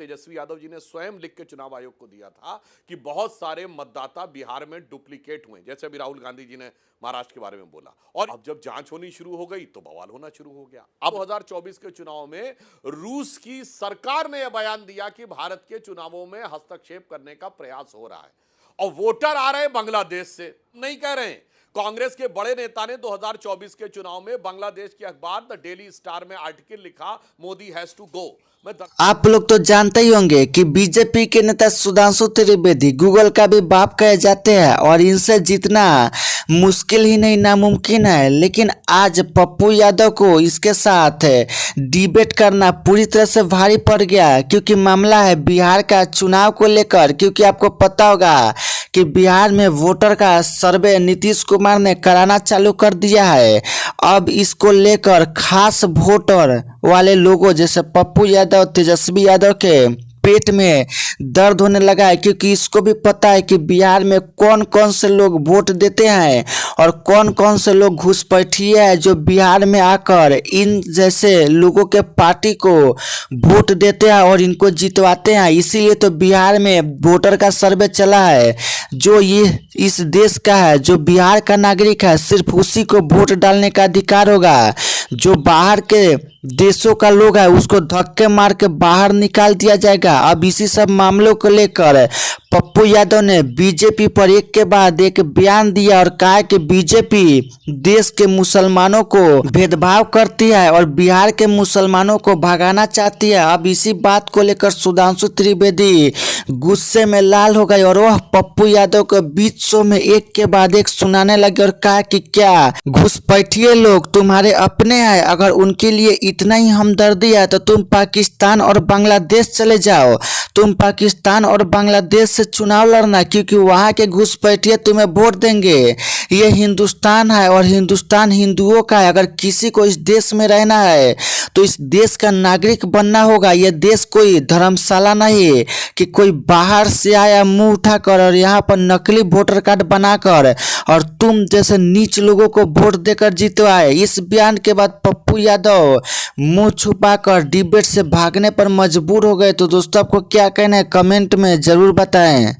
तेजस्वी यादव जी ने स्वयं लिख के चुनाव आयोग को दिया था कि बहुत सारे मतदाता बिहार में डुप्लीकेट हुए, जैसे अभी राहुल गांधी जी ने महाराष्ट्र के बारे में बोला। और अब जब जांच होनी शुरू हो गई तो बवाल होना शुरू हो गया। अब 2024 के चुनाव में रूस की सरकार ने यह बयान दिया कि भारत के चुनावों में हस्तक्षेप करने का प्रयास हो रहा है और वोटर आ रहे हैं बांग्लादेश से। नहीं कह रहे हैं। कांग्रेस के बड़े नेता ने 2024 के चुनाव में बांग्लादेश के अखबार द डेली स्टार में आर्टिकल लिखा, मोदी हैज टू गो। आप लोग तो जानते ही होंगे कि बीजेपी के नेता सुधांशु त्रिवेदी गूगल का भी बाप कहे जाते हैं और इनसे जीतना मुश्किल ही नहीं नामुमकिन है। लेकिन आज पप्पू यादव को इसके साथ डिबेट करना पूरी तरह से भारी पड़ गया, क्योंकि मामला है बिहार का चुनाव को लेकर। क्योंकि आपको पता होगा कि बिहार में वोटर का सर्वे नीतीश कुमार ने कराना चालू कर दिया है। अब इसको लेकर खास वोटर वाले लोगों जैसे पप्पू यादव, तेजस्वी यादव के पेट में दर्द होने लगा है, क्योंकि इसको भी पता है कि बिहार में कौन कौन से लोग वोट देते हैं और कौन कौन से लोग घुसपैठिए हैं जो बिहार में आकर इन जैसे लोगों के पार्टी को वोट देते हैं और इनको जितवाते हैं। इसीलिए तो बिहार में वोटर का सर्वे चला है। जो ये इस देश का है, जो बिहार का नागरिक है, सिर्फ उसी को वोट डालने का अधिकार होगा। जो बाहर के देशों का लोग है उसको धक्के मार के बाहर निकाल दिया जाएगा। अब इसी सब मामलों को लेकर पप्पू यादव ने बीजेपी पर एक के बाद एक बयान दिया और कहा कि बीजेपी देश के मुसलमानों को भेदभाव करती है और बिहार के मुसलमानों को भगाना चाहती है। अब इसी बात को लेकर सुधांशु त्रिवेदी गुस्से में लाल हो गए और वह पप्पू यादव को बीच शो में एक के बाद एक सुनाने लगे और कहा कि क्या घुसपैठिए लोग तुम्हारे अपने हैं? अगर उनके लिए इतना ही हमदर्दी है तो तुम पाकिस्तान और बांग्लादेश चले जाओ। तुम पाकिस्तान और बांग्लादेश से चुनाव लड़ना, क्योंकि वहाँ के घुसपैठिए तुम्हें वोट देंगे। ये हिंदुस्तान है और हिंदुस्तान हिंदुओं का है। अगर किसी को इस देश में रहना है तो इस देश का नागरिक बनना होगा। यह देश कोई धर्मशाला नहीं कि कोई बाहर से आया मुंह उठाकर और यहाँ पर नकली वोटर कार्ड बनाकर और तुम जैसे नीच लोगों को वोट देकर जितवाए। इस बयान के बाद पप्पू यादव मुंह छुपाकर डिबेट से भागने पर मजबूर हो गए। तो दोस्तों आपको क्या कहना है कमेंट में जरूर बताएं।